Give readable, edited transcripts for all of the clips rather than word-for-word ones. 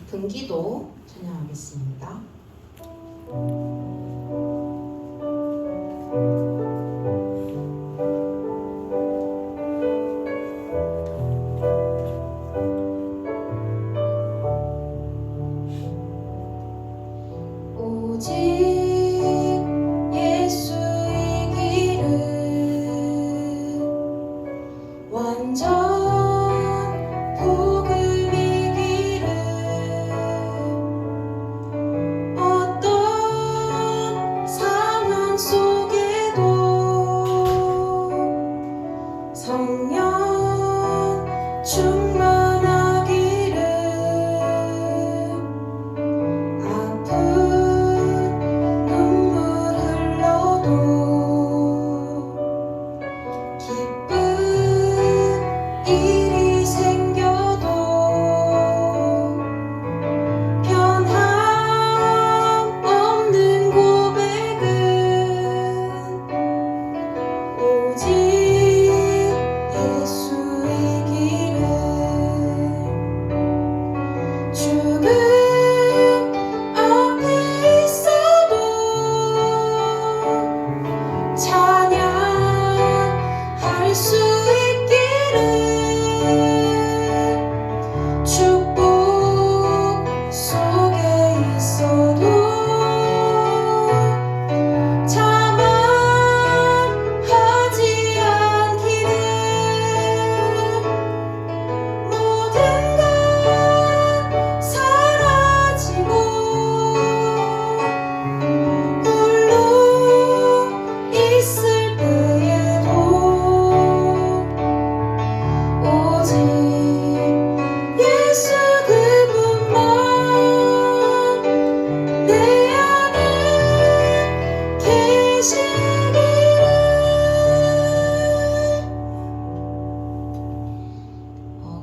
깊은 기도 찬양하겠습니다. 오직 예수의 길은 완전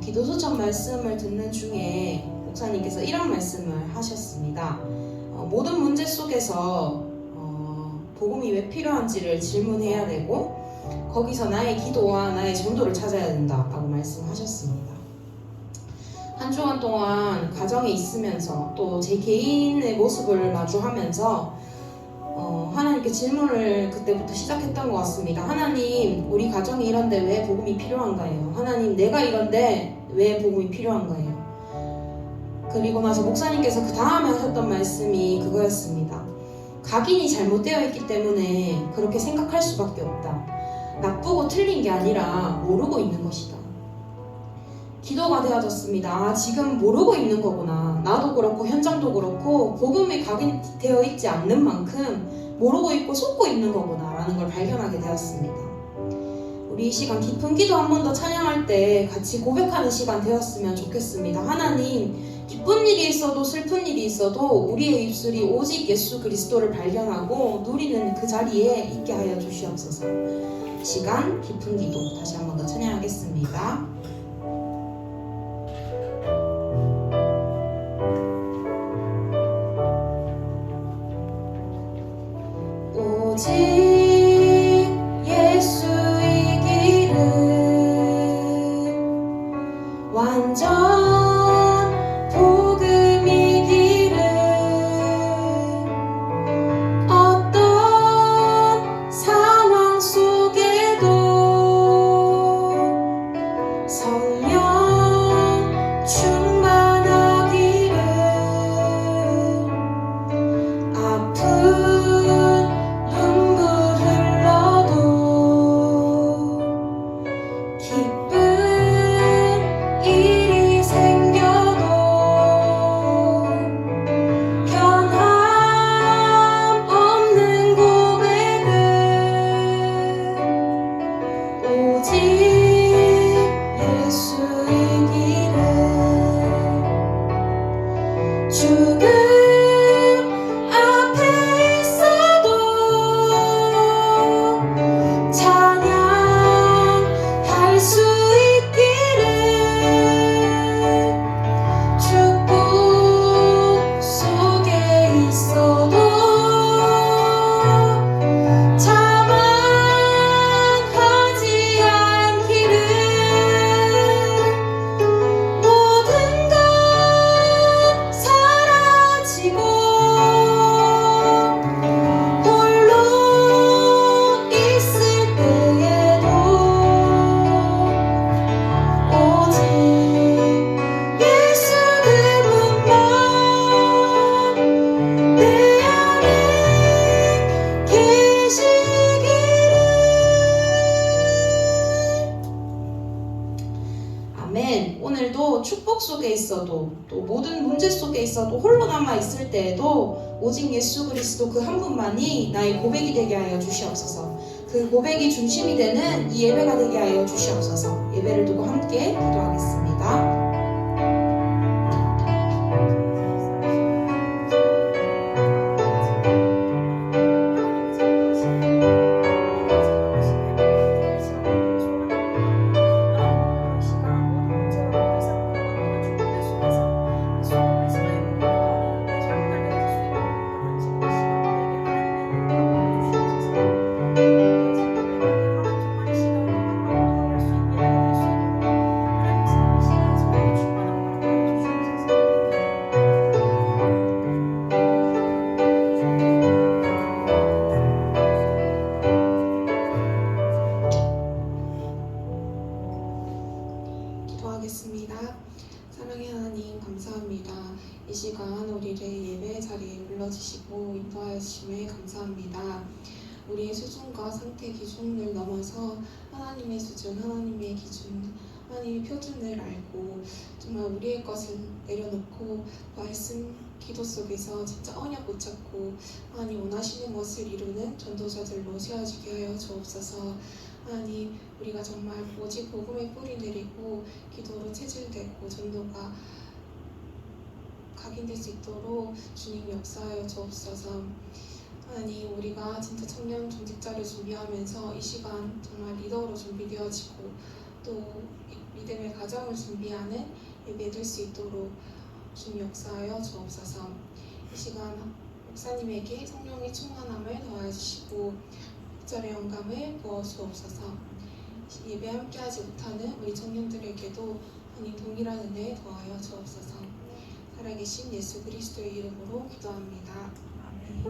기도소천 말씀을 듣는 중에 목사님께서 이런 말씀을 하셨습니다. 모든 문제 속에서 복음이 왜 필요한지를 질문해야 되고 거기서 나의 기도와 나의 전도를 찾아야 된다라고 말씀하셨습니다. 한 주간 동안 가정에 있으면서 또 제 개인의 모습을 마주하면서 하나님께 질문을 그때부터 시작했던 것 같습니다. 하나님, 우리 가정이 이런데 왜 복음이 필요한가요? 하나님, 내가 이런데 왜 복음이 필요한가요? 그리고 나서 목사님께서 그 다음에 하셨던 말씀이 그거였습니다. 각인이 잘못되어 있기 때문에 그렇게 생각할 수밖에 없다. 나쁘고 틀린 게 아니라 모르고 있는 것이다. 기도가 되어졌습니다. 지금 모르고 있는 거구나. 나도 그렇고 현장도 그렇고 복음이 각인되어 있지 않는 만큼 모르고 있고 속고 있는 거구나 라는 걸 발견하게 되었습니다. 우리 이 시간 깊은 기도 한 번 더 찬양할 때 같이 고백하는 시간 되었으면 좋겠습니다. 하나님, 기쁜 일이 있어도 슬픈 일이 있어도 우리의 입술이 오직 예수 그리스도를 발견하고 누리는 그 자리에 있게 하여 주시옵소서. 시간 깊은 기도 다시 한 번 더 찬양하겠습니다. 오직 예수의 길은 완전 복음의 길은 어떤 상황 속에도 성령 충만하기를 아픈 기쁜 일이 아멘. 오늘도 축복 속에 있어도 또 모든 문제 속에 있어도 홀로 남아 있을 때에도 오직 예수 그리스도 그 한 분만이 나의 고백이 되게 하여 주시옵소서. 그 고백이 중심이 되는 이 예배가 되게 하여 주시옵소서. 예배를 두고 함께 기도하겠습니다. 기도하겠습니다. 사랑의 하나님 감사합니다. 이 시간 우리를 예배 자리에 불러주시고 인도하여 주심에 감사합니다. 우리의 수준과 상태 기준을 넘어서 하나님의 수준, 하나님의 기준, 하나님의 표준을 알고 정말 우리의 것을 내려놓고 말씀 기도 속에서 진짜 언약 붙잡고 하나님 원하시는 것을 이루는 전도자들로 세워지게 하여 주옵소서. 하나님 우리가 정말 오직 복음의 뿌리 내리고 기도로 체질되고 전도가 각인될 수 있도록 주님 역사하여 주옵소서. 하나님 우리가 진짜 청년 중직자를 준비하면서 이 시간 정말 리더로 준비되어지고 또 믿음의 가정을 준비하는 예배 될 수 있도록 주님 역사하여 주옵소서. 이 시간 목사님에게 성령의 충만함을 더하여 주시고 목자의 영감을 부어 주옵소서. 예배 함께하지 못하는 우리 청년들에게도 하나님 동일한 은혜 더하여 주옵소서. 살아계신 예수 그리스도의 이름으로 기도합니다. 아멘.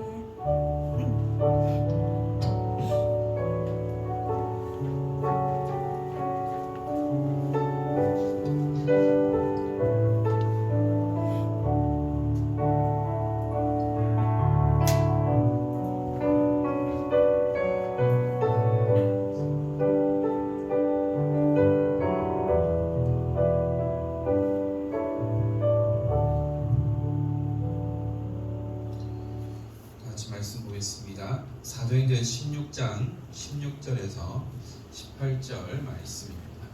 말씀 보겠습니다. 사도행전 16장 16절에서 18절 말씀입니다.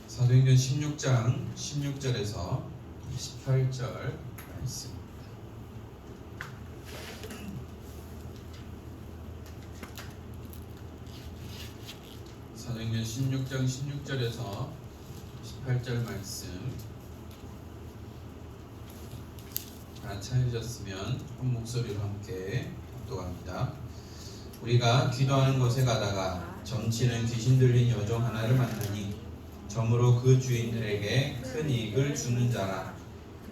사도행전 16장 16절에서 18절 말씀입니다. 사도행전 16장 16절에서 18절 말씀 다 찾으셨으면 한 목소리로 함께 합독합니다. 우리가 기도하는 곳에 가다가 점치는 귀신 들린 여종 하나를 만나니 점으로 그 주인들에게 큰 이익을 주는 자라.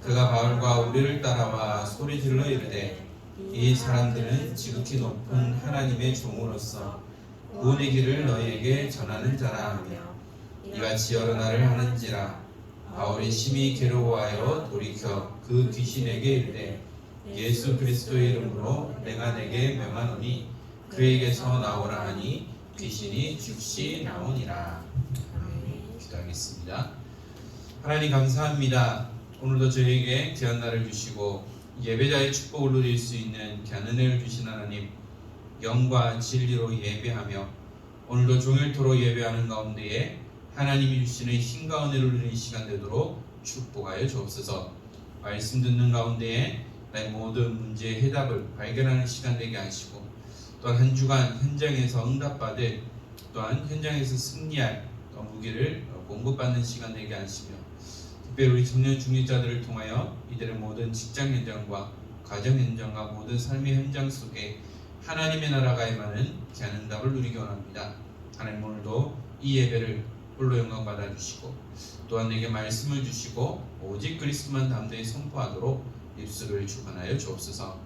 그가 바울과 우리를 따라와 소리질러 이르되 이 사람들은 지극히 높은 하나님의 종으로서 구원의 길을 너희에게 전하는 자라 하며 이같이 여러 날을 하는지라. 바울이 심히 괴로워하여 돌이켜 그 귀신에게 이르되 예수 그리스도의 이름으로 내가 내게 명하노니 그에게서 나오라 하니 귀신이 즉시 나오니라. 기도하겠습니다. 하나님 감사합니다. 오늘도 저희에게 귀한 날을 주시고 예배자의 축복을 누릴 수 있는 귀한 은혜를 주신 하나님, 영과 진리로 예배하며 오늘도 종일토록 예배하는 가운데에 하나님이 주시는 힘과 은혜를 누리는 시간 되도록 축복하여 주옵소서. 말씀 듣는 가운데에 나의 모든 문제의 해답을 발견하는 시간 되게 하시고 또한 한 주간 현장에서 응답받을 또한 현장에서 승리할 무기를 공급받는 시간 되게 하시며 특별히 우리 청년 중직자들을 통하여 이들의 모든 직장 현장과 가정 현장과 모든 삶의 현장 속에 하나님의 나라가 임하는 귀한 응답을 누리기 원합니다. 하나님 오늘도 이 예배를 홀로 영광 받아주시고 또한 내게 말씀을 주시고 오직 그리스도만 담대히 선포하도록 입술을 주관하여 주옵소서.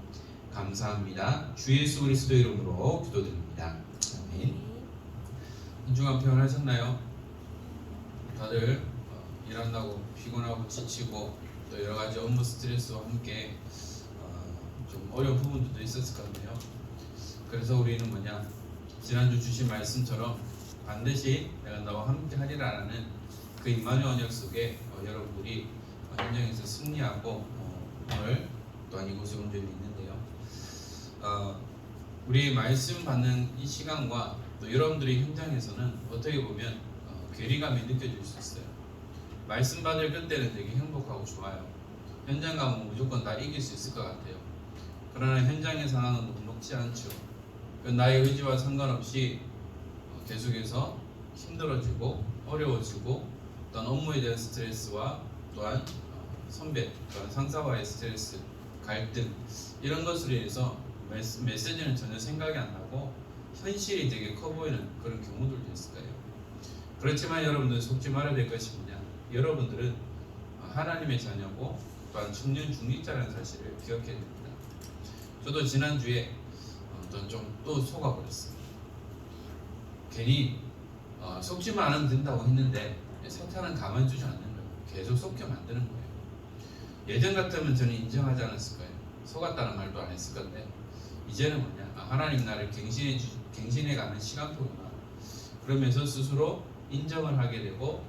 감사합니다. 주 예수 그리스도 이름으로 기도드립니다. 아멘. 한 주간 평안하셨나요? 다들 일한다고 피곤하고 지치고 또 여러 가지 업무 스트레스와 함께 좀 어려운 부분들도 있었을 것 같네요. 그래서 우리는 지난주 주신 말씀처럼 반드시 내가 너와 함께 하리라라는 그 임마누엘 언약 속에 여러분들이 현장에서 승리하고 오늘 또한 이곳에 온 적이 있는데요. 우리 말씀 받는 이 시간과 또 여러분들의 현장에서는 어떻게 보면 괴리감이 느껴질 수 있어요. 말씀 받을 그때는 되게 행복하고 좋아요. 현장 가면 무조건 다 이길 수 있을 것 같아요. 그러나 현장의 상황은 녹록지 않죠. 나의 의지와 상관없이 계속해서 힘들어지고 어려워지고 또한 업무에 대한 스트레스와 또한 선배, 또한 상사와의 스트레스, 갈등 이런 것으로 인해서 메시지는 전혀 생각이 안 나고 현실이 되게 커 보이는 그런 경우들도 있을 거예요. 그렇지만 여러분들 속지 말아야 될 것이 뭐냐? 여러분들은 하나님의 자녀고 또한 청년 중직자라는 사실을 기억해야 됩니다. 저도 지난주에 또 속아버렸어요. 괜히 속지만 않으면 된다고 했는데 사탄은 가만히 두지 않는 거예요. 계속 속게 만드는 거예요. 예전 같으면 저는 인정하지 않았을 거예요. 속았다는 말도 안 했을 건데 이제는 뭐냐? 하나님 나를 갱신해가는 시간표구나. 그러면서 스스로 인정을 하게 되고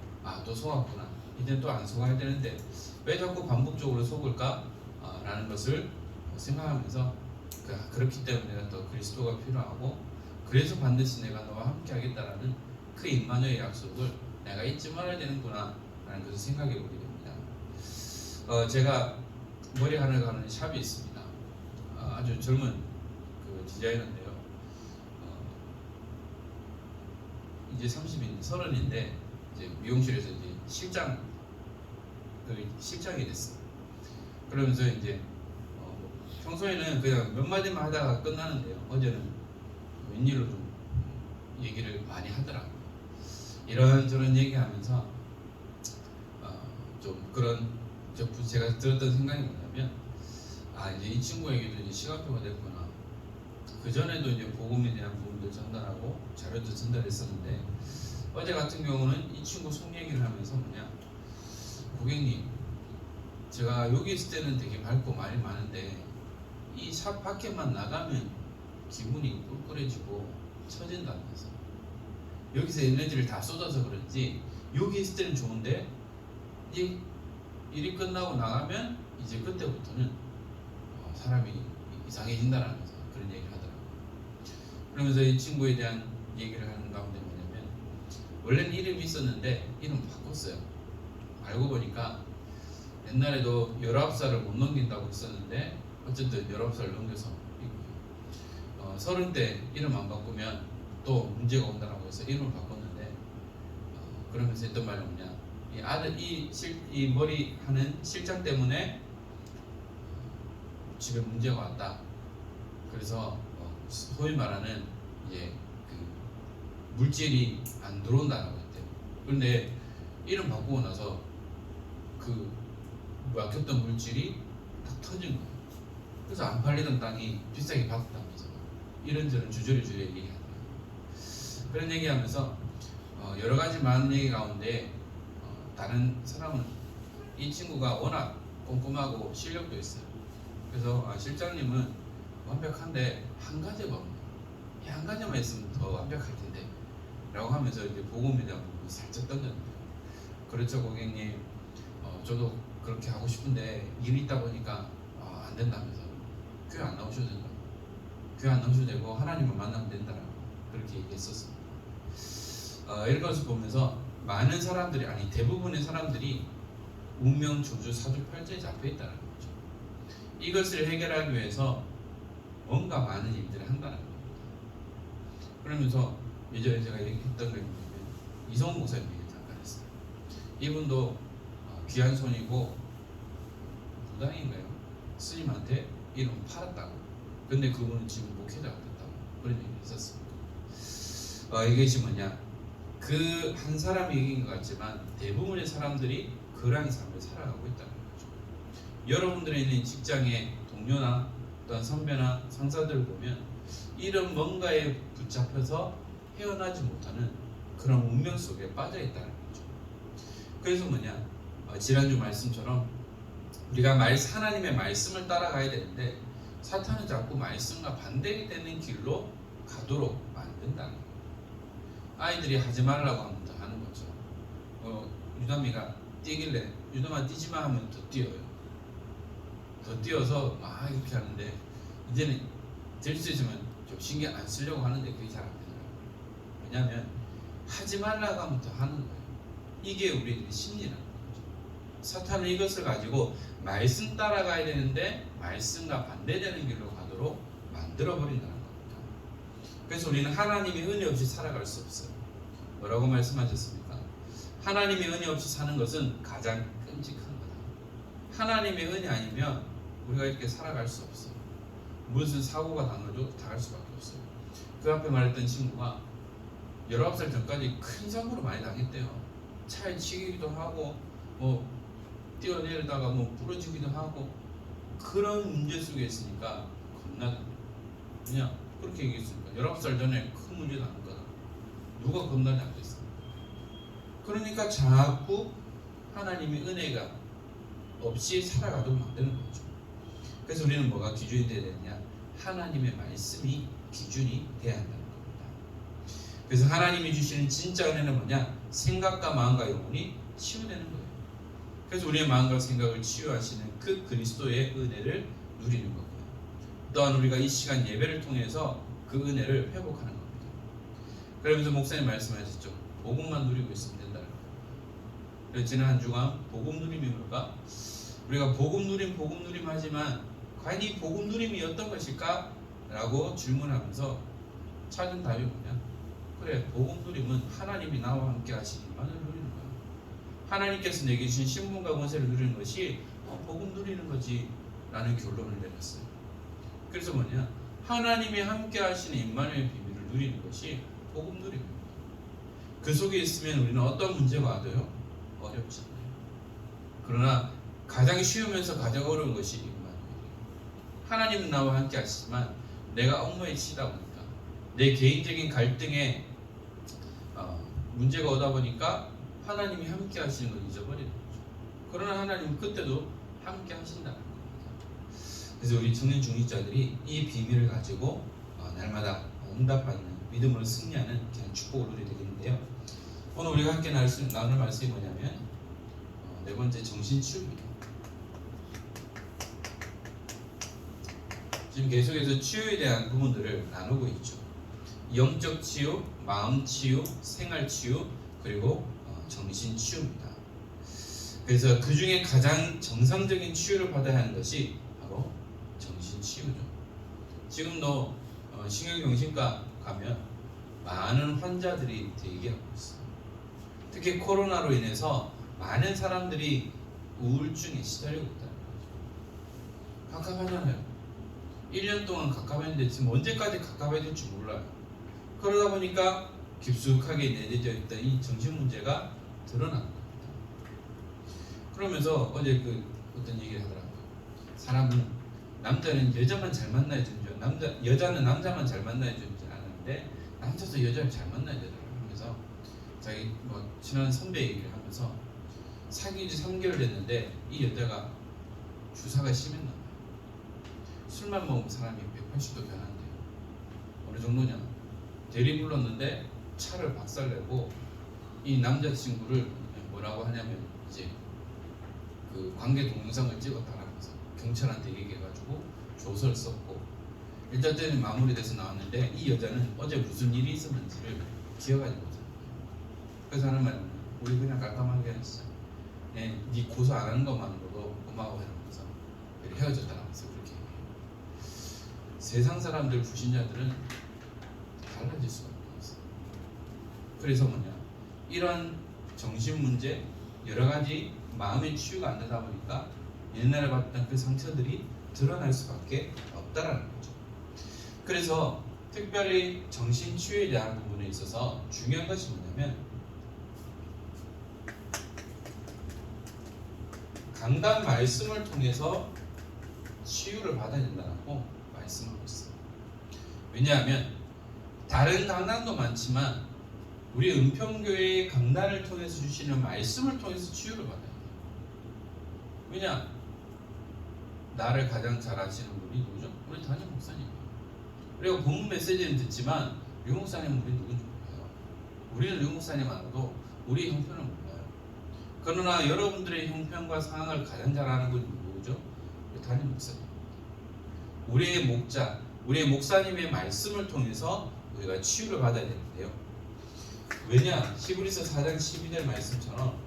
또 속았구나. 이제 또 안 속아야 되는데 왜 자꾸 반복적으로 속을까? 라는 것을 생각하면서 그렇기 때문에 내가 더 그리스도가 필요하고 그래서 반드시 내가 너와 함께 하겠다라는 그 임마누엘의 약속을 내가 잊지 말아야 되는구나 라는 것을 생각해 보게 됩니다. 제가 머리 하나 가는 샵이 있습니다. 아주 젊은 그 디자이너인데요. 이제 30인데 이제 미용실에서 이제 실장이 됐어요. 그러면서 이제 평소에는 그냥 몇 마디만 하다가 끝나는데요. 어제는 웬일로 좀 얘기를 많이 하더라고요. 이런저런 얘기하면서 좀 그런 제가 들었던 생각이 뭐냐면 이제 이 친구에게도 이제 시간표가 됐구나. 그 전에도 이제 복음에 대한 부분도 전달하고 자료도 전달했었는데 어제 같은 경우는 이 친구 속 얘기를 하면서 뭐냐, 고객님, 제가 여기 있을 때는 되게 밝고 말이 많은데 이 샵 밖에만 나가면 기분이 꿀꿀해지고 처진다면서, 여기서 에너지를 다 쏟아서 그런지 여기 있을 때는 좋은데 이 일이 끝나고 나가면 이제 그때부터는 사람이 이상해진다라면서 그런 얘기를 하더라고요. 그러면서 이 친구에 대한 얘기를 하는 가운데 뭐냐면, 원래는 이름이 있었는데 이름 바꿨어요. 알고 보니까 옛날에도 19살을 못 넘긴다고 했었는데 어쨌든 19살 넘겨서 30대 이름 안 바꾸면 또 문제가 온다라고 해서 이름을 바꿨는데 그러면서 했던 말이 뭐냐, 이 아들 이 머리 하는 실장 때문에 집에 문제가 왔다. 그래서 소위 말하는 이제 그 물질이 안 들어온다라고 했대요. 그런데 이름 바꾸고 나서 그 막혔던 물질이 딱 터진 거예요. 그래서 안 팔리던 땅이 비싸게 받았다면서 이런저런 주저리 얘기하더라고요. 그런 얘기하면서 여러 가지 많은 얘기 가운데 다른 사람은 이 친구가 워낙 꼼꼼하고 실력도 있어요. 그래서 실장님은 완벽한데 한 가지가 없네요. 이 한 가지만 있으면 더 완벽할 텐데 라고 하면서 이제 복음에 대한 부분을 살짝 던졌는데요. 그렇죠 고객님, 저도 그렇게 하고 싶은데 일이 있다 보니까 안 된다면서 교회 안 나오셔도 된다. 교회 안 나오셔도 되고 하나님을 만나면 된다라고 그렇게 얘기했었습니다. 이런 것을 보면서 많은 사람들이, 아니 대부분의 사람들이 운명, 저주, 사주팔자에 잡혀 있다는 거죠. 이것을 해결하기 위해서 뭔가 많은 일들을 한다는 겁니다. 그러면서 예전에 제가 얘기했던 게 뭐냐면 이성훈 목사님 얘기 잠깐 했어요. 이분도 귀한 손이고 무당인가요? 스님한테 이름 팔았다고. 근데 그분은 지금 목회자가 됐다고 그런 얘기를 했었습니다. 이것이 뭐냐, 그 한 사람이 얘기인 것 같지만 대부분의 사람들이 그러한 삶을 살아가고 있다는 거죠. 여러분들이 있는 직장의 동료나 또한 선배나 상사들을 보면 이런 뭔가에 붙잡혀서 헤어나지 못하는 그런 운명 속에 빠져 있다는 거죠. 그래서 뭐냐, 지난주 말씀처럼 우리가 하나님의 말씀을 따라가야 되는데 사탄은 자꾸 말씀과 반대되는 길로 가도록 만든다는 거예요. 아이들이 하지 말라고 하면 더 하는 거죠. 유담이가 뛰길래 유담아 뛰지 마 하면 더 뛰어요. 더 뛰어서 막 이렇게 하는데 이제는 될 수 있으면 좀 신경 안 쓰려고 하는데 그게 잘 안 되더라고요. 왜냐하면 하지 말라고 하면 더 하는 거예요. 이게 우리의 심리라는 거죠. 사탄은 이것을 가지고 말씀 따라가야 되는데 말씀과 반대되는 길로 가도록 만들어버린다는 겁니다. 그래서 우리는 하나님의 은혜 없이 살아갈 수 없어요. 뭐라고 말씀하셨습니까? 하나님의 은혜 없이 사는 것은 가장 끔찍한 거다. 하나님의 은혜 아니면 우리가 이렇게 살아갈 수 없어요. 무슨 사고가 당해도 당할 수밖에 없어요. 그 앞에 말했던 친구가 19살 전까지 큰 사고를 많이 당했대요. 차에 치기도 하고 뭐 뛰어내리다가 뭐 부러지기도 하고 그런 문제 속에 있으니까 겁나다. 그냥 그렇게 얘기했으니까 19살 전에 큰 문제 당한 거다. 누가 겁나지 않겠어. 그러니까 자꾸 하나님의 은혜가 없이 살아가도록 만드는 거죠. 그래서 우리는 뭐가 기준이 되어야 되느냐? 하나님의 말씀이 기준이 되어야 한다는 겁니다. 그래서 하나님이 주시는 진짜 은혜는 뭐냐? 생각과 마음과 영혼이 치유되는 거예요. 그래서 우리의 마음과 생각을 치유하시는 그 그리스도의 은혜를 누리는 거고요. 또한 우리가 이 시간 예배를 통해서 그 은혜를 회복하는 겁니다. 그러면서 목사님 말씀하셨죠. 복음만 누리고 있으면 된다는 거예요. 그래서 지난 한 주간 복음 누림이 뭘까? 우리가 복음 누림 하지만 과연 이 복음 누림이 어떤 것일까? 라고 질문하면서 찾은 답이 뭐냐? 그래, 복음 누림은 하나님이 나와 함께 하시기만을 누리는 거야. 하나님께서 내게 주신 신분과 권세를 누리는 것이 복음 누리는 거지 라는 결론을 내렸어요. 그래서 뭐냐? 하나님이 함께 하시는 임마누엘 비밀을 누리는 것이 복음 누림입니다. 그 속에 있으면 우리는 어떤 문제가 와도요? 어렵지 않아요. 그러나 가장 쉬우면서 가장 어려운 것이 임마누엘이에요. 하나님은 나와 함께 하시지만 내가 업무에 치다 보니까 내 개인적인 갈등에 문제가 오다 보니까 하나님이 함께 하시는 걸 잊어버리는 거죠. 그러나 하나님은 그때도 함께 하신다는 겁니다. 그래서 우리 청년 중직자들이 이 비밀을 가지고 날마다 응답받는 믿음으로 승리하는 그냥 축복을 누리게 되겠는데요. 오늘 우리가 함께 나눌 말씀이 뭐냐면 네 번째 정신치유입니다. 지금 계속해서 치유에 대한 부분들을 나누고 있죠. 영적 치유, 마음 치유, 생활 치유, 그리고 정신 치유입니다. 그래서 그 중에 가장 정상적인 치유를 받아야 하는 것이 바로 정신 치유죠. 지금도 신경정신과 가면 많은 환자들이 대기하고 있어요. 특히 코로나로 인해서 많은 사람들이 우울증에 시달리고 있다는 거죠. 갑갑하잖아요. 1년 동안 갑갑했는데 지금 언제까지 갑갑해야 될지 몰라요. 그러다 보니까 깊숙하게 내재져 있던 이 정신 문제가 드러나는 겁니다. 그러면서 어제 어떤 얘기를 하더라고요. 사람은 남자는 여자만 잘 만나야 되는 줄, 여자는 남자만 잘 만나야 되는 줄 아는데 남자도 여자를 잘 만나야 되더라고요. 하면서 자기 친한 선배 얘기를 하면서 사귄 지 3개월 됐는데 이 여자가 주사가 심했나 봐요. 술만 먹으면 사람이 180도 변한대요. 어느 정도냐? 대리 불렀는데 차를 박살내고 이 남자친구를 뭐라고 하냐면 이제 그 관계 동영상을 찍었다라면서 경찰한테 얘기해가지고 조서를 썼고 일단 때는 마무리돼서 나왔는데 이 여자는 어제 무슨 일이 있었는지를 기억하지 못해요. 그래서 하는 말은 우리 그냥 깔끔하게 했어. 네 고소 안 하는 것만으로도 고마워 이러면서 헤어졌다라면서 그렇게 얘기해요. 세상 사람들 불신자들은 달라질 수가 없어요. 그래서 뭐냐, 이런 정신 문제, 여러 가지 마음의 치유가 안 되다 보니까 옛날에 봤던 그 상처들이 드러날 수밖에 없다라는 거죠. 그래서 특별히 정신 치유에 대한 부분에 있어서 중요한 것이 뭐냐면 강단 말씀을 통해서 치유를 받아야 된다고 말씀하고 있어요. 왜냐하면 다른 강단도 많지만 우리 은평교회의 강단을 통해서 주시는 말씀을 통해서 치유를 받아야 돼요. 왜냐? 나를 가장 잘 아시는 분이 누구죠? 우리 담임 목사님. 우리가 본문 메시지는 듣지만 유 목사님은 우리 누군지 몰라요. 우리는 유목사님 알아도 우리 형편을 몰라요. 그러나 여러분들의 형편과 상황을 가장 잘 아는 건 누구죠? 담임 목사님. 우리의 목자, 우리의 목사님의 말씀을 통해서 우리가 치유를 받아야 되는데요. 왜냐? 히브리서 4장 12절 말씀처럼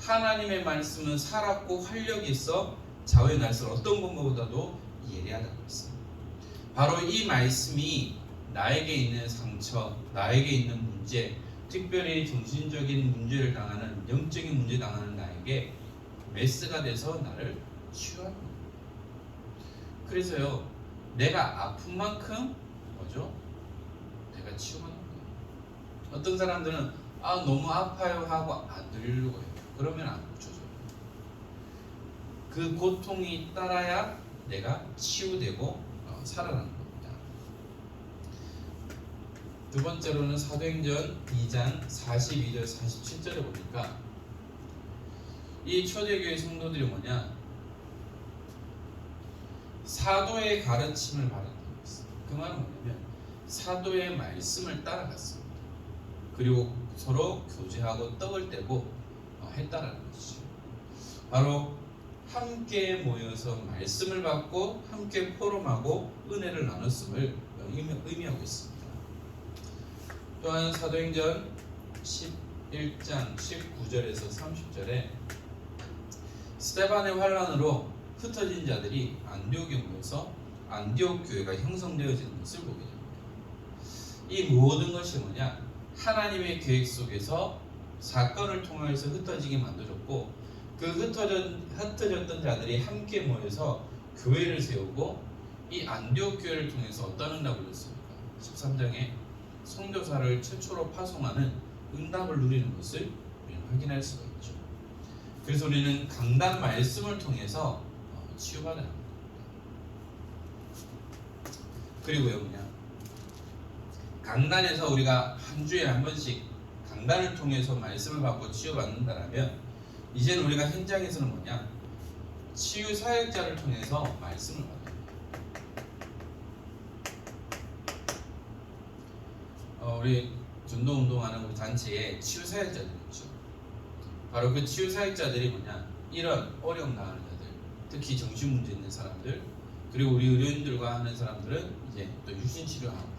하나님의 말씀은 살았고 활력이 있어 좌우의 날선 어떤 것보다도 예리하다고 했습니다. 바로 이 말씀이 나에게 있는 상처, 나에게 있는 문제, 특별히 정신적인 문제를 당하는, 영적인 문제 당하는 나에게 메스가 돼서 나를 치유하는 겁니다. 그래서요, 내가 아픈 만큼 뭐죠? 내가 치유하는 거예요. 어떤 사람들은 너무 아파요 하고 안 들리려고 해요. 그러면 안 고쳐져요. 그 고통이 따라야 내가 치유되고 살아나는 겁니다. 두 번째로는 사도행전 2장 42절 47절에 보니까 이 초대교회 성도들이 뭐냐? 사도의 가르침을 받았다고 했어요. 그 말은 뭐냐면 사도의 말씀을 따라갔습니다. 그리고 서로 교제하고 떡을 떼고 했다라는 것이죠. 바로 함께 모여서 말씀을 받고 함께 포럼하고 은혜를 나눴음을 의미하고 있습니다. 또한 사도행전 11장 19절에서 30절에 스데반의 환란으로 흩어진 자들이 안디옥에 모여서 안디옥 교회가 형성되어지는 것을 보게 됩니다. 이 모든 것이 뭐냐? 하나님의 계획 속에서 사건을 통해서 흩어지게 만들었고, 그 흩어졌던 자들이 함께 모여서 교회를 세우고, 이 안디옥 교회를 통해서 어떤 응답을 줬습니까? 13장에 선교사를 최초로 파송하는 응답을 누리는 것을 우리는 확인할 수가 있죠. 그래서 우리는 강단 말씀을 통해서 치유받아야 합니다. 그리고요, 뭐냐? 강단에서 우리가 한 주에 한 번씩 강단을 통해서 말씀을 받고 치유받는다라면, 이제는 우리가 현장에서는 뭐냐? 치유 사역자를 통해서 말씀을 받아요. 우리 전도운동하는 우리 단체에 치유 사역자들이 있죠. 바로 그 치유 사역자들이 뭐냐? 이런 어려움 당하는 자들, 특히 정신 문제 있는 사람들, 그리고 우리 의료인들과 하는 사람들은 이제 또 유신 치료하는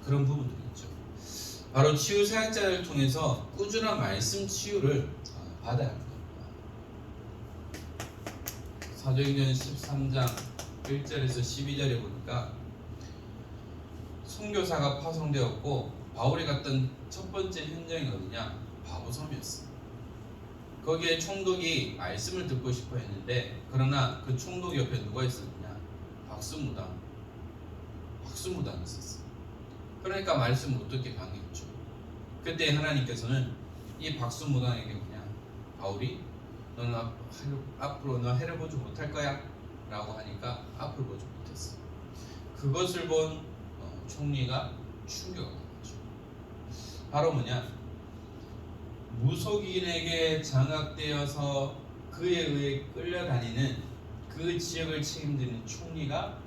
그런 부분들이 있죠. 바로 치유 사역자를 통해서 꾸준한 말씀 치유를 받아야 합니다. 사도행전 13장 1절에서 12절에 보니까 선교사가 파송되었고, 바울이 갔던 첫 번째 현장이 어디냐? 바보섬이었습니다. 거기에 총독이 말씀을 듣고 싶어 했는데, 그러나 그 총독 옆에 누가 있었느냐? 박수무당이 있었어요. 그러니까 말씀 못 듣게 방해했죠. 그때 하나님께서는 이 박수무당에게 뭐냐? 바울이 너는 앞으로 너 해를 보지 못할 거야 라고 하니까 앞을 보지 못했어. 그것을 본 총리가 충격을 받았죠. 바로 뭐냐? 무속인에게 장악되어서 그에 의해 끌려다니는 그 지역을 책임지는 총리가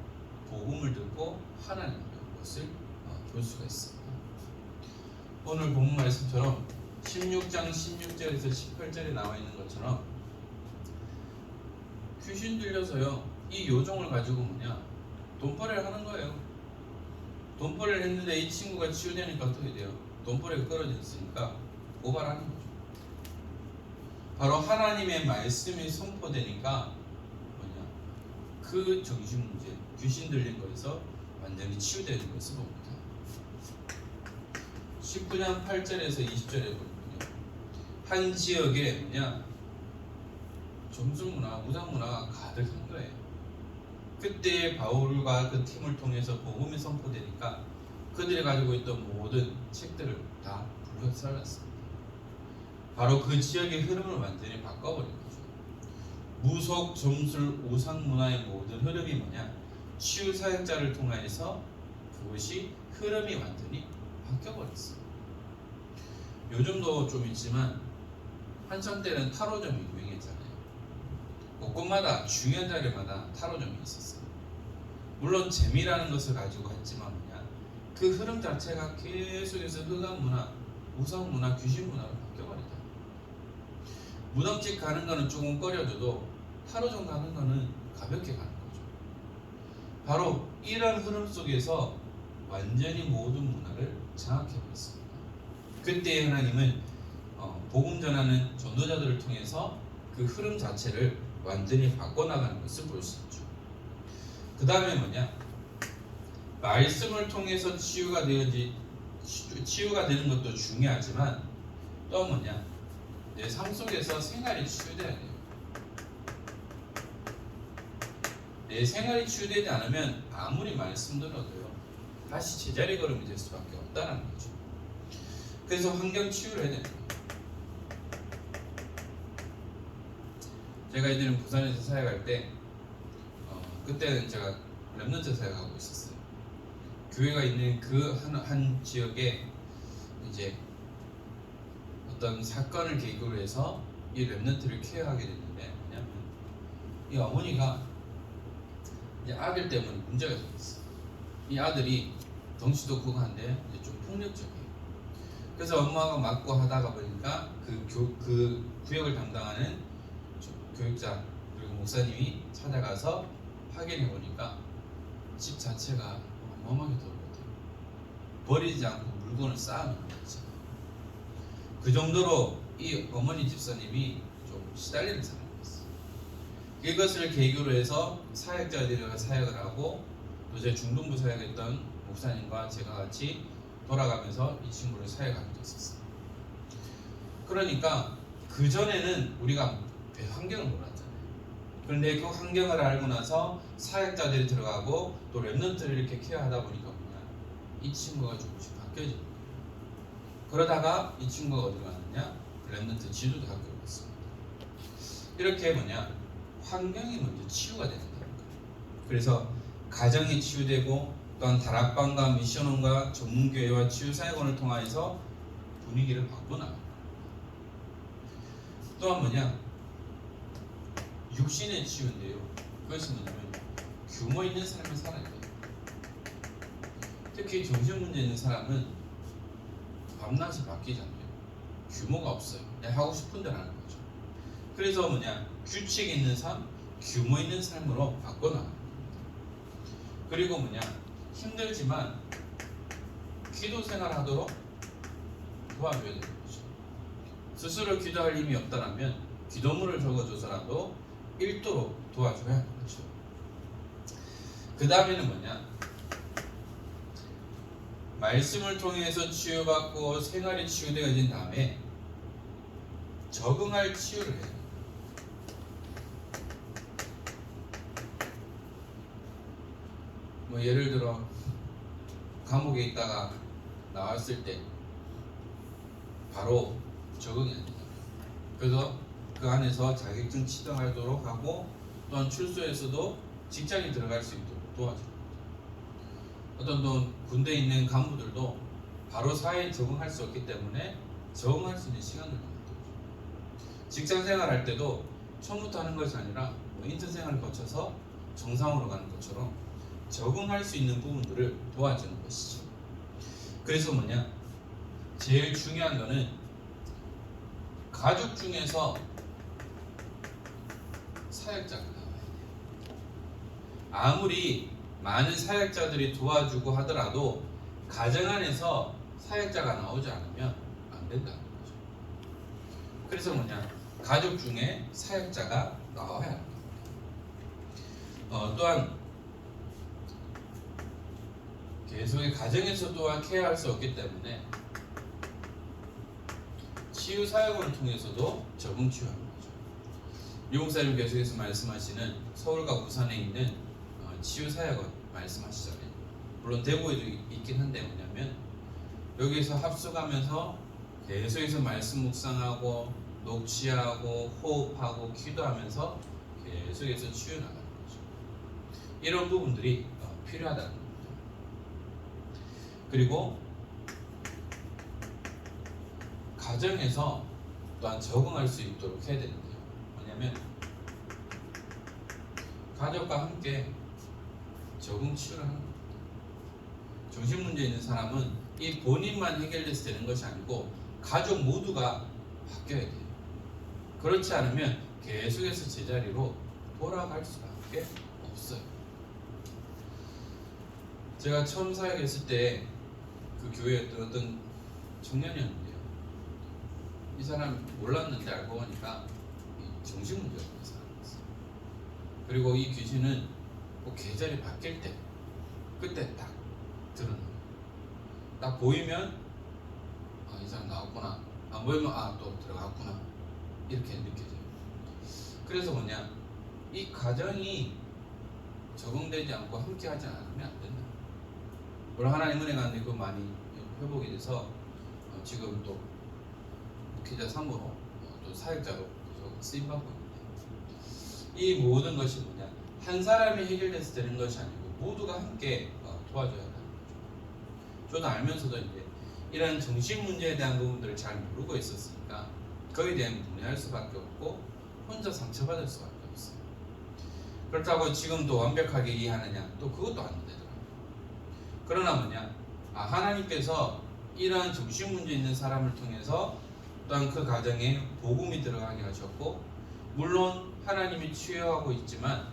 복음을 듣고 하나님을 배운 것을 볼 수가 있습니다. 오늘 본문 말씀처럼 16장 16절에서 18절에 나와 있는 것처럼 귀신 들려서요, 이 요정을 가지고 뭐냐? 돈벌이를 하는 거예요. 돈벌이를 했는데 이 친구가 치유되니까 어떻게 돼요? 돈벌이가 끊어졌으니까 고발하는 거죠. 바로 하나님의 말씀이 선포되니까 뭐냐? 그 정신 문제, 귀신 들린 거에서 완전히 치유되는 것을 봅니다. 19장 8절에서 20절에 보면요, 한 지역에 뭐냐? 점술문화, 무당문화가 가득한 거예요. 그때 바울과 그 팀을 통해서 복음이 선포되니까 그들이 가지고 있던 모든 책들을 다 불살랐습니다. 바로 그 지역의 흐름을 완전히 바꿔버린 거죠. 무속, 점술, 우상 문화의 모든 흐름이 뭐냐? 치유 사역자를 통해서 그것이 흐름이 완전히 바뀌어버렸어요. 요즘도 좀 있지만 한참 때는 타로점이 유행했잖아요. 곳곳마다 중요한 자리마다 타로점이 있었어요. 물론 재미라는 것을 가지고 했지만 뭐냐? 그 흐름 자체가 계속해서 흑암 문화, 우상 문화, 귀신 문화로 바뀌어버리다. 무덤집 가는 거는 조금 꺼려져도 타로점 가는 거는 가볍게 가는 거죠. 바로 이런 흐름 속에서 완전히 모든 문화를 장악해버렸습니다. 그때 하나님은 복음 전하는 전도자들을 통해서 그 흐름 자체를 완전히 바꿔나가는 것을 볼 수 있죠. 그 다음에 뭐냐? 말씀을 통해서 치유가 되는 것도 중요하지만 또 뭐냐? 내 삶 속에서 생활이 치유돼야 돼요. 내 생활이 치유되지 않으면 아무리 말씀 들어도요 다시 제자리 걸음이 될 수밖에 없다는 거죠. 그래서 환경 치유를 해야 됩니다. 제가 이제는 부산에서 사역할 때 그때는 제가 렘넌트 사역하고 있었어요. 교회가 있는 그 한 지역에 이제 어떤 사건을 계기로 해서 이 렘넌트를 케어하게 됐는데, 뭐냐면 이 어머니가 이제 아들 때문에 문제가 생겼어요. 이 아들이 덩치도 크고 한데 이제 좀 폭력적이에요. 그래서 엄마가 맞고 하다가 보니까 그 구역을 담당하는 교육자 그리고 목사님이 찾아가서 확인해 보니까 집 자체가 어마어마하게 더럽거든요. 버리지 않고 물건을 쌓아놓는 거죠. 그 정도로 이 어머니 집사님이 좀 시달리는 사람이었어요. 이것을 계기로 해서 사역자들과 사역을 하고 또 제 중동부 사역했던 목사님과 제가 같이 돌아가면서 이 친구를 사역하게 됐었어요. 그러니까 그 전에는 우리가 환경을 몰랐잖아요. 그런데 그 환경을 알고 나서 사역자들이 들어가고 또 렘넌트를 이렇게 케어하다 보니까 뭐냐, 이 친구가 조금씩 바뀌어집니다. 그러다가 이 친구가 어디 갔느냐, 렘넌트 지도도 학교를 갔습니다. 이렇게 뭐냐, 환경이 먼저 치유가 되는 거예요. 그래서 가정이 치유되고 또한 다락방과 미션원과 전문교회와 치유사역원을 통해서 분위기를 바꿔나가는 거예요. 또한 뭐냐, 육신의 치유인데요. 그것이 뭐냐면 규모 있는 삶을 살아야 돼요. 특히 정신 문제 있는 사람은 밤낮이 바뀌지 않아요. 규모가 없어요. 내가 하고 싶은 대로 하는 거죠. 그래서 뭐냐, 규칙 있는 삶, 규모 있는 삶으로 바꿔나가는 겁니다. 그리고 뭐냐, 힘들지만 기도 생활하도록 도와줘야 되는 거죠. 스스로 기도할 힘이 없다면 기도문을 적어줘서라도 읽도록 도와줘야 하는 거죠. 그 다음에는 뭐냐, 말씀을 통해서 치유받고 생활이 치유되어진 다음에 적응할 치유를 해야 돼요. 뭐 예를 들어 감옥에 있다가 나왔을 때 바로 적응이 안 된다. 그래서 그 안에서 자격증 취득하도록 하고 또한 출소에서도 직장에 들어갈 수 있도록 도와줍니다. 어떤 또 군대에 있는 간부들도 바로 사회에 적응할 수 없기 때문에 적응할 수 있는 시간을 만들어줘요. 직장 생활할 때도 처음부터 하는 것이 아니라 인턴 생활을 거쳐서 정상으로 가는 것처럼 적응할 수 있는 부분들을 도와주는 것이죠. 그래서 뭐냐, 제일 중요한 거는 가족 중에서 사역자가 나와야 돼요. 아무리 많은 사역자들이 도와주고 하더라도 가정 안에서 사역자가 나오지 않으면 안 된다는 거죠. 그래서 뭐냐, 가족 중에 사역자가 나와야 합니다. 또한 계속의 가정에서 또한 케어할 수 없기 때문에 치유 사역을 통해서도 적응 치유하는 거죠. 유목사님 계속해서 말씀하시는 서울과 부산에 있는 치유 사역을 말씀하시잖아요. 물론 대구에도 있긴 한데 뭐냐면 여기서 합숙하면서 계속해서 말씀 묵상하고 녹취하고 호흡하고 기도하면서 계속해서 치유 나가는 거죠. 이런 부분들이 필요하다는 겁니다. 그리고 가정에서 또한 적응할 수 있도록 해야 되는데요. 뭐냐면 가족과 함께 적응 치유를 하는 겁니다. 정신 문제 있는 사람은 이 본인만 해결돼서 되는 것이 아니고 가족 모두가 바뀌어야 돼요. 그렇지 않으면 계속해서 제자리로 돌아갈 수밖에 없어요. 제가 처음 사역했을 때 그 교회에 어떤 청년이었는데요. 이 사람 몰랐는데 알고 보니까 정신 문제가 있는 사람이었어요. 그리고 이 귀신은 꼭 계절이 바뀔 때 그때 딱 드러나요. 딱 보이면 이 사람 나왔구나. 안 보이면 또 들어갔구나. 이렇게 느껴져요. 그래서 뭐냐, 이 가정이 적응되지 않고 함께 하지 않으면 안 된다. 물론 하나님 은혜 가운데 그 많이 회복이 돼서 지금 또 목회자 3으로 또 사역자로 쓰임받고 있는데, 이 모든 것이 뭐냐, 한 사람이 해결돼서 되는 것이 아니고 모두가 함께 도와줘야 하는 거죠. 저도 알면서도 이제 이런 정신 문제에 대한 부분들을 잘 모르고 있었으니까 거기에 대한 분해할 수밖에 없고 혼자 상처받을 수밖에 없어요. 그렇다고 지금도 완벽하게 이해하느냐, 또 그것도 안 되더라고요. 그러나 뭐냐, 하나님께서 이러한 정신 문제 있는 사람을 통해서 또한 그 가정에 복음이 들어가게 하셨고, 물론 하나님이 치유하고 있지만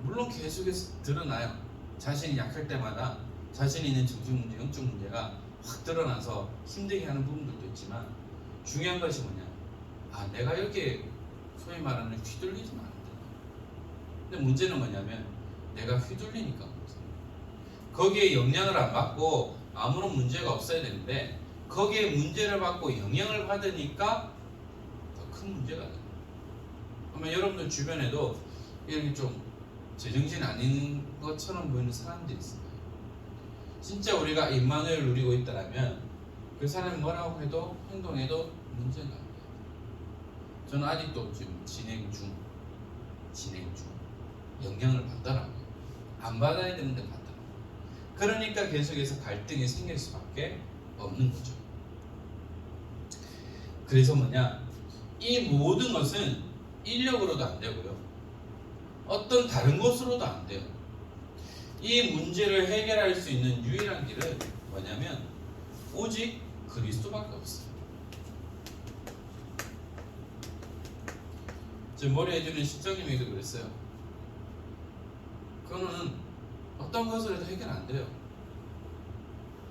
물론 계속해서 드러나요. 자신이 약할 때마다 자신이 있는 정신 문제, 영적 문제가 확 드러나서 힘들게 하는 부분들도 있지만, 중요한 것이 뭐냐, 내가 여기에 소위 말하는 휘둘리지 않는다. 근데 문제는 뭐냐면 내가 휘둘리니까 문제예요. 거기에 영향을 안 받고 아무런 문제가 없어야 되는데 거기에 문제를 받고 영향을 받으니까 더 큰 문제가 돼요. 그러면 여러분들 주변에도 이렇게 좀 제정신 아닌 것처럼 보이는 사람들이 있어요. 진짜 우리가 임마누엘 누리고 있다면 그 사람이 뭐라고 해도 행동해도 문제가 안 돼요. 저는 아직도 지금 진행 중 영향을 받더라고요. 안 받아야 되는데 받더라고요. 그러니까 계속해서 갈등이 생길 수밖에 없는 거죠. 그래서 뭐냐, 이 모든 것은 인력으로도 안 되고요, 어떤 다른 것으로도 안 돼요. 이 문제를 해결할 수 있는 유일한 길은 뭐냐면 오직 그리스도밖에 없어요. 지금 머리 해주는 실장님이 그랬어요. 그거는 어떤 것을 해도 해결 안 돼요.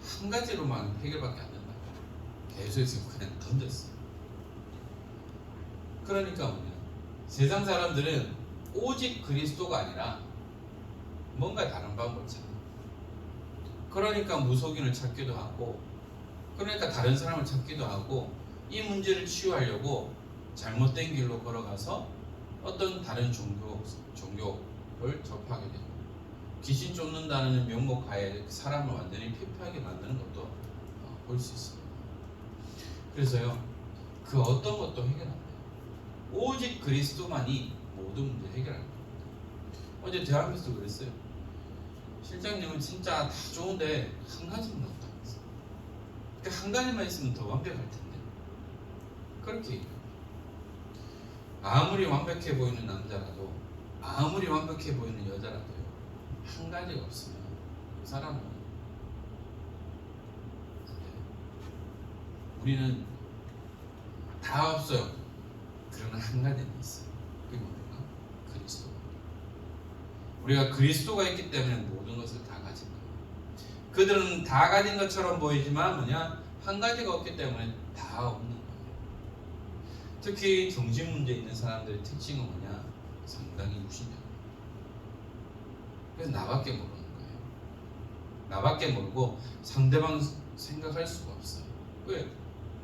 한 가지로만 해결밖에 안 된다. 계속해서 그냥 던졌어요. 그러니까 뭐냐, 세상 사람들은 오직 그리스도가 아니라 뭔가 다른 방법을 찾는 거예요. 그러니까 무속인을 찾기도 하고, 그러니까 다른 사람을 찾기도 하고, 이 문제를 치유하려고 잘못된 길로 걸어가서 어떤 다른 종교를 접하게 되고, 귀신 쫓는다는 명목 하에 사람을 완전히 피폐하게 만드는 것도 볼 수 있습니다. 그래서요, 그 어떤 것도 해결 안 돼요. 오직 그리스도만이 모든 문제 해결합니다. 어제 대학에서도 그랬어요. 실장님은 진짜 다 좋은데 한 가지만 없다고 했어요. 그러니까 한 가지만 있으면 더 완벽할 텐데. 그렇게 얘기해요. 아무리 완벽해 보이는 남자라도, 아무리 완벽해 보이는 여자라도요, 한 가지가 없으면 그 사람은 안 돼요. 우리는 다 없어요. 그러나 한 가지는 있어요. 그게 뭡니까? 그리스도. 우리가 그리스도가 있기 때문에 모든 것을 다 가진 거예요. 그들은 다 가진 것처럼 보이지만 뭐냐, 한 가지가 없기 때문에 다 없는 거예요. 특히 정신 문제 있는 사람들의 특징은 뭐냐, 상당히 무신자예요. 그래서 나밖에 모르는 거예요. 나밖에 모르고 상대방 생각할 수가 없어요. 왜?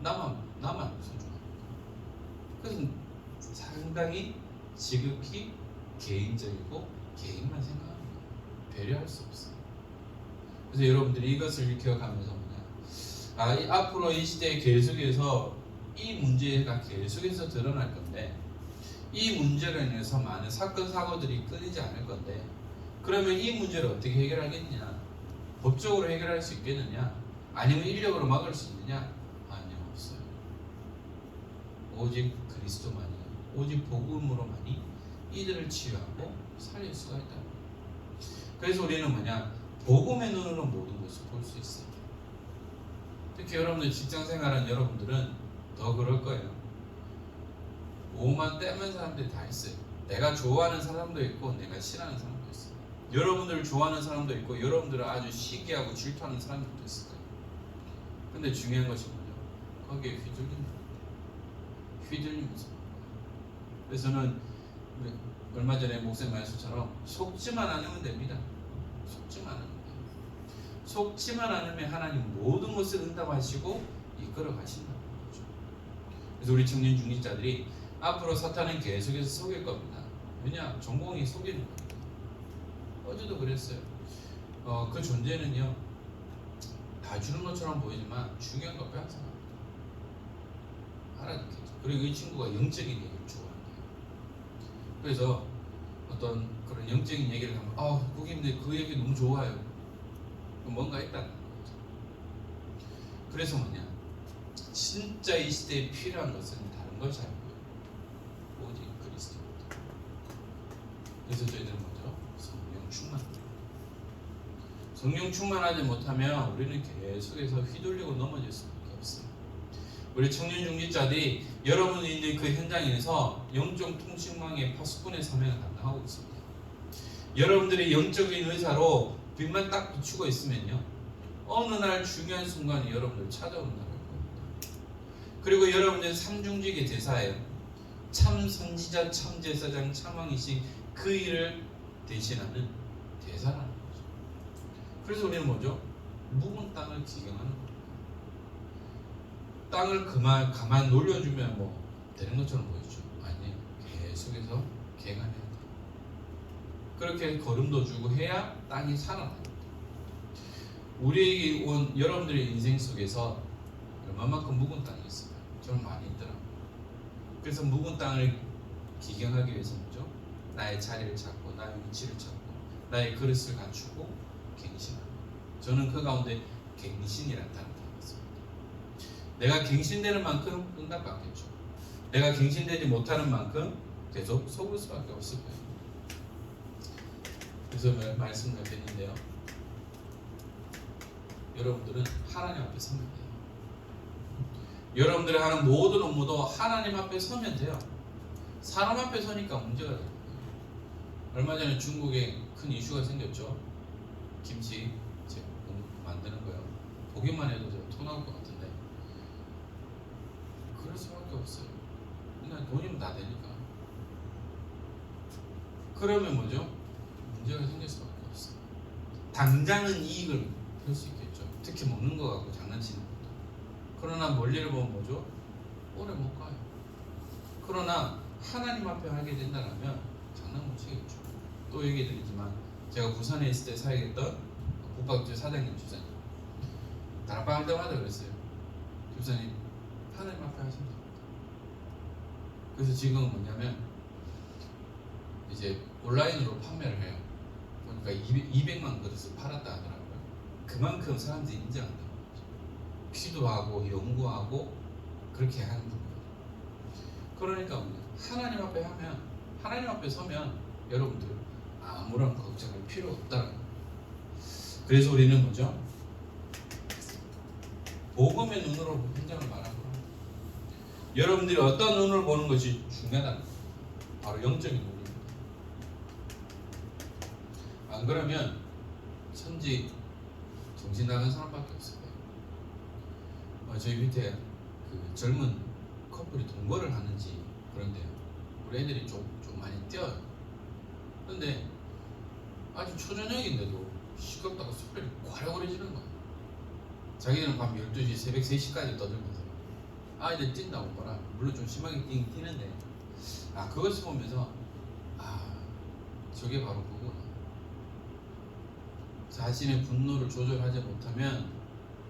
나만 소중합니까? 그래서 상당히 지극히 개인적이고 개인만 생각합니다. 배려할 수 없어요. 그래서 여러분들이 이것을 기억하면서 뭐냐, 앞으로 이 시대에 계속해서 이 문제가 계속해서 드러날 건데, 이 문제로 인해서 많은 사건 사고들이 끊이지 않을 건데, 그러면 이 문제를 어떻게 해결하겠냐? 법적으로 해결할 수 있겠느냐? 아니면 인력으로 막을 수 있느냐? 아니요, 없어요. 오직 그리스도만이, 오직 복음으로만이 이들을 치유하고 살릴 수가 있다. 그래서 우리는 뭐냐, 복음의 눈으로 모든 것을 볼 수 있어요. 특히 여러분들 직장 생활하는 여러분들은 더 그럴 거예요. 오만 떼면 사람들이 다 있어요. 내가 좋아하는 사람도 있고 내가 싫어하는 사람도 있어요. 여러분들을 좋아하는 사람도 있고 여러분들을 아주 시기하고 질투하는 사람들도 있을 거예요. 근데 중요한 것이 뭐죠? 거기에 휘둘리면서. 그래서 저는 얼마 전에 목사님 말씀처럼 속지만 않으면 됩니다. 속지만 않으면 돼요. 속지만 않으면 하나님 모든 것을 응답하시고 이끌어 가신다는 거죠. 그래서 우리 청년 중직자들이 앞으로 사탄은 계속해서 속일 겁니다. 왜냐? 전공이 속이는 겁니다. 어제도 그랬어요. 그 존재는요, 다 주는 것처럼 보이지만 중요한 거 빼앗아. 알아듣겠죠. 그리고 이 친구가 영적인 얘기를 좋아한대요. 그래서 어떤 그런 영적인 얘기를 하면, 국임들 그 얘기 너무 좋아요. 뭔가 있다는 거죠. 그래서 뭐냐? 진짜 이 시대에 필요한 것은 다른 것이 아니고요. 오직 그리스도입니다. 그래서 저희들은 뭐죠? 성령 충만. 성령 충만하지 못하면 우리는 계속해서 휘둘리고 넘어질 수밖에 없어요. 우리 청년 중직자들이 여러분이 있는 그 현장에서 영적 통신망의 파수꾼의 사명을 감당하고 있습니다. 여러분들이 영적인 의사로 빛만 딱 비추고 있으면요, 어느 날 중요한 순간이 여러분들 찾아온다는 겁니다. 그리고 여러분들 삼중직의 대사예요. 참 선지자, 참 제사장, 참 왕이신 그 일을 대신하는 대사라는 거죠. 그래서 우리는 뭐죠? 묵은 땅을 기경하는 겁니다. 땅을 가만 놀려주면 뭐 되는 것처럼 보이죠. 아니에요. 계속해서 개간해야 돼요. 그렇게 거름도 주고 해야 땅이 살아납니다. 우리에게 온 여러분들의 인생 속에서 얼마만큼 묵은 땅이 있어요? 저는 많이 있더라고요. 그래서 묵은 땅을 기경하기 위해서 뭐죠? 나의 자리를 찾고 나의 위치를 찾고 나의 그릇을 갖추고 갱신하는. 저는 그 가운데 갱신이라는 단어를 받았습니다. 내가 갱신되는 만큼 응답받겠죠. 내가 갱신되지 못하는 만큼 계속 속을 수밖에 없을 거예요. 그래서 말씀을 드렸는데요. 여러분들은 하나님 앞에 서면 돼요. 여러분들이 하는 모든 업무도 하나님 앞에 서면 돼요. 사람 앞에 서니까 문제가 돼요. 얼마 전에 중국에 큰 이슈가 생겼죠. 김치 만드는 거요. 보기만 해도 토 나올 것 같은데 그럴 수밖에 없어요. 그냥 돈이면 다 되니까. 그러면 뭐죠? 문제가 생길 수밖에 없어요. 당장은 이익을 볼 수 있겠죠. 특히 먹는 거 갖고 장난치는 것도. 그러나 멀리를 보면 뭐죠? 오래 못 가요. 그러나 하나님 앞에 하게 된다면 장난 못 치겠죠. 또 얘기 드리지만 제가 부산에 있을 때 사역했던 국밥집 사장님 집사님, 다락방 할 때마다 그랬어요. 집사님 하나님 앞에 하시면 됩니다. 그래서 지금은 뭐냐면 이제 온라인으로 판매를 해요. 보니까 200만 그릇을 팔았다 하더라고요. 그만큼 사람들이 인정한다고 하죠. 기도하고 연구하고 그렇게 하는 분이에요. 그러니까 하나님 앞에 하면, 하나님 앞에 서면 여러분들 아무런 걱정할 필요 없다는 거예요. 그래서 우리는 뭐죠? 복음의 눈으로 현장을 바라보라. 여러분들이 어떤 눈을 보는 것이 중요하다는 거예요. 바로 영적인 눈입니다. 안 그러면 천지 정신 나간 사람밖에 없을 거예요. 저희 밑에 그 젊은 커플이 동거를 하는지 그런데요. 우리 애들이 좀 많이 뛰어요. 근데 아주 초저녁인데도 시끄럽다고 소리를 과려거리 지르는 거예요. 자기들은 밤 12시, 새벽 3시까지 떠들면서 아이들 뛴다고 뭐라. 물론 좀 심하게 뛰는데 그것을 보면서 저게 바로 그거구나. 자신의 분노를 조절하지 못하면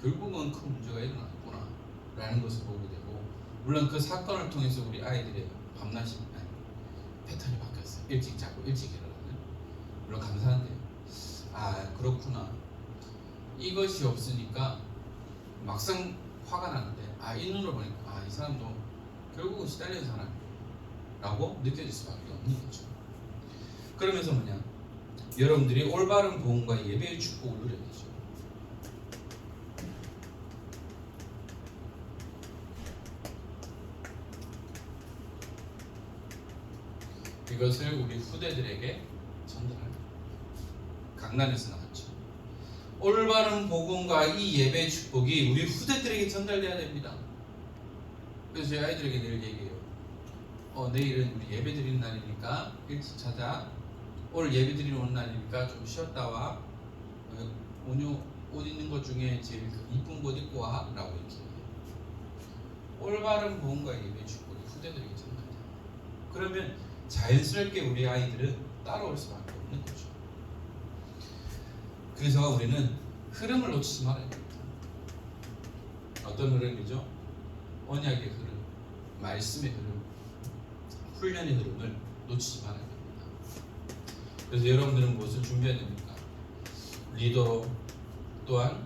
결국은 큰 문제가 일어나겠구나 라는 것을 보게 되고, 물론 그 사건을 통해서 우리 아이들의 밤낮이 패턴이 바뀌었어요. 일찍 자고 일찍 일어나는. 물론 감사한데요. 그렇구나. 이것이 없으니까 막상 화가 나는데 이 눈으로 보니까 이 사람도 결국은 시달리는 사람이라고 느껴질 수밖에 없는 거죠. 그러면서 뭐냐? 여러분들이 올바른 복음과 예배의 축복을 누려야 되죠. 이것을 우리 후대들에게 전달합니다. 강단에서 나왔죠. 올바른 복음과 이 예배의 축복이 우리 후대들에게 전달돼야 됩니다. 그래서 저희 아이들에게 늘 얘기해요. 내일은 우리 예배 드리는 날이니까 일찍 자자. 오늘 예배 드리러 오는 날이니까 좀 쉬었다 와. 오늘 옷 입는 것 중에 제일 이쁜 옷 입고 와. 라고 이렇게 얘기해요. 올바른 복음과 예배의 축복이 후대들에게 전달돼요. 그러면 자연스럽게 우리 아이들은 따라올 수밖에 없는 거죠. 그래서 우리는 흐름을 놓치지 말아야 됩니다. 어떤 흐름이죠? 언약의 흐름, 말씀의 흐름, 훈련의 흐름을 놓치지 말아야 됩니다. 그래서 여러분들은 무엇을 준비해야 됩니까? 리더로, 또한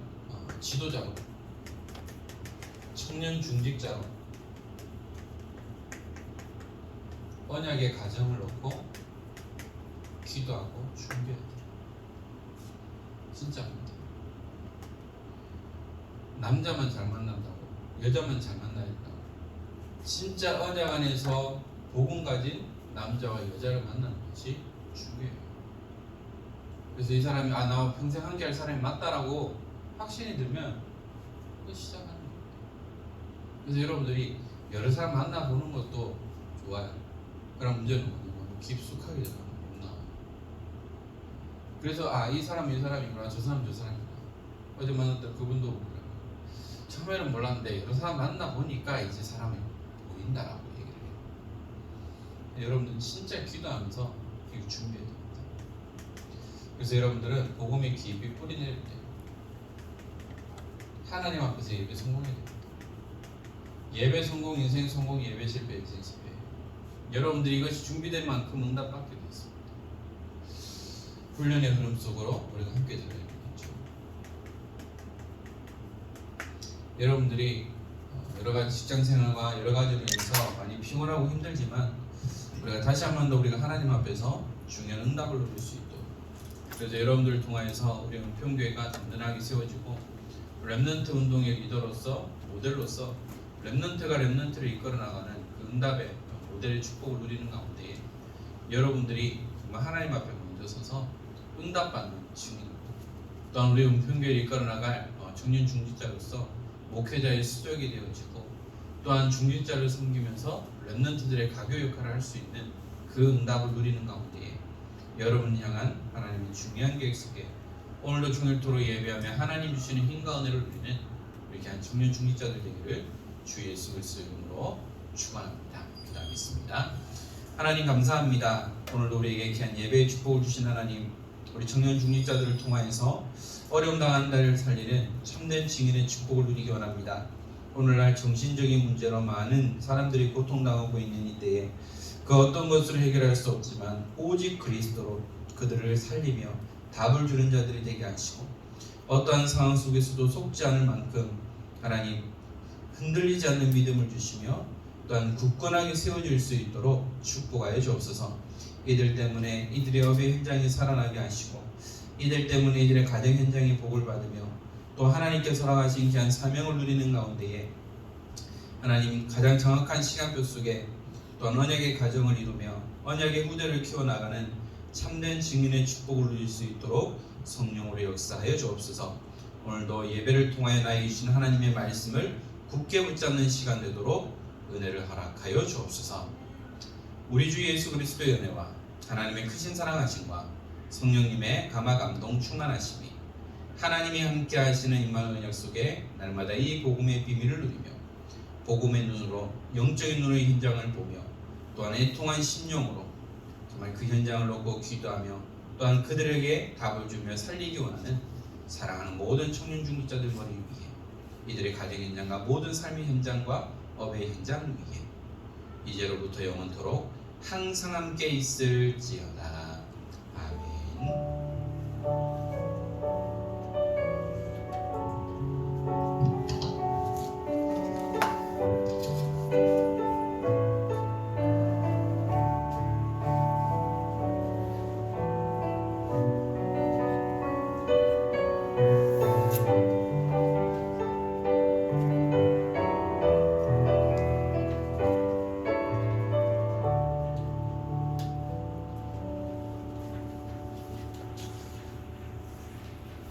지도자로, 청년 중직자로 언약의 가정을 놓고 기도하고 준비해야 돼요. 진짜입니다. 남자만 잘 만난다고, 여자만 잘 만나야 된다고. 진짜 언약 안에서 복음 가진 남자와 여자를 만나는 것이 중요해요. 그래서 이 사람이 나와 평생 함께할 사람이 맞다라고 확신이 들면 그 시작하는 거예요. 그래서 여러분들이 여러 사람 만나보는 것도 좋아요. 그럼 문제는 뭐냐면 깊숙하게 들어가면 못 나와요. 그래서 이 사람이 이 사람이구나, 저 사람 저 사람이구나. 어제 만났던 그분도 몰라. 처음에는 몰랐는데 여러 사람 만나보니까 이제 사람이 보인다라고 얘기를 해요. 여러분들 진짜 기도하면서 이거 준비해야 됩니다. 그래서 여러분들은 복음의 깊이 뿌리내릴 때 하나님 앞에서 예배 성공해야 됩니다. 예배 성공, 인생 성공, 예배 실패, 인생 실패. 여러분들이 이것이 준비된 만큼 응답받게 되어 있습니다. 훈련의 흐름 속으로 우리가 함께 들어야 되겠죠. 여러분들이 여러 가지 직장 생활과 여러 가지로 인해서 많이 피곤하고 힘들지만 우리가 다시 한 번 더 우리가 하나님 앞에서 중요한 응답을 누릴 수 있도록, 그래서 여러분들을 통하여서 우리 은평교회가 든든하게 세워지고 렘넌트 운동의 리더로서, 모델로서 렘넌트가 렘넌트를 이끌어 나가는 그 응답의 모델의 축복을 누리는 가운데 여러분들이 정말 하나님 앞에 먼저 서서 응답받는 증인입니다. 또한 우리 은평교회를 이끌어 나갈 청년 중직자로서 목회자의 수족이 되어지고, 또한 중직자를 섬기면서 렘넌트들의 가교 역할을 할 수 있는 그 응답을 누리는 가운데 여러분을 향한 하나님의 중요한 계획 속에 오늘도 종일토록 예배하며 하나님 주시는 힘과 은혜를 누리는 이렇게 한 청년 중직자들 되기를 주 예수 그리스도의 이름으로 축원합니다. 기도하겠습니다. 하나님 감사합니다. 오늘도 우리에게 귀한 예배의 축복을 주신 하나님, 우리 청년 중직자들을 통하여서 어려움 당하는 날을 살리는 참된 증인의 축복을 누리기 원합니다. 오늘날 정신적인 문제로 많은 사람들이 고통당하고 있는 이때에 그 어떤 것으로 해결할 수 없지만 오직 그리스도로 그들을 살리며 답을 주는 자들이 되게 하시고, 어떠한 상황 속에서도 속지 않을 만큼 하나님 흔들리지 않는 믿음을 주시며 또한 굳건하게 세워질 수 있도록 축복하여 주옵소서. 이들 때문에 이들의 업의 현장이 살아나게 하시고, 이들 때문에 이들의 가정 현장이 복을 받으며 또 하나님께서 허락하신 귀한 사명을 누리는 가운데에 하나님 가장 정확한 시간표 속에 또한 언약의 가정을 이루며 언약의 후대를 키워나가는 참된 증인의 축복을 누릴 수 있도록 성령으로 역사하여 주옵소서. 오늘도 예배를 통하여 나에게 주신 하나님의 말씀을 굳게 붙잡는 시간 되도록 은혜를 허락하여 주옵소서. 우리 주 예수 그리스도의 은혜와 하나님의 크신 사랑하심과 성령님의 감화 감동 충만하심이 하나님이 함께 하시는 임마누엘 은약 속에 날마다 이 복음의 비밀을 누리며 복음의 눈으로 영적인 눈의 현장을 보며 또한 애통한 심령으로 정말 그 현장을 놓고 기도하며 또한 그들에게 답을 주며 살리기 원하는 사랑하는 모든 청년 중직자들 머리 위에, 이들의 가정 현장과 모든 삶의 현장과 업의 현장 위에 이제로부터 영원토록 항상 함께 있을지어다.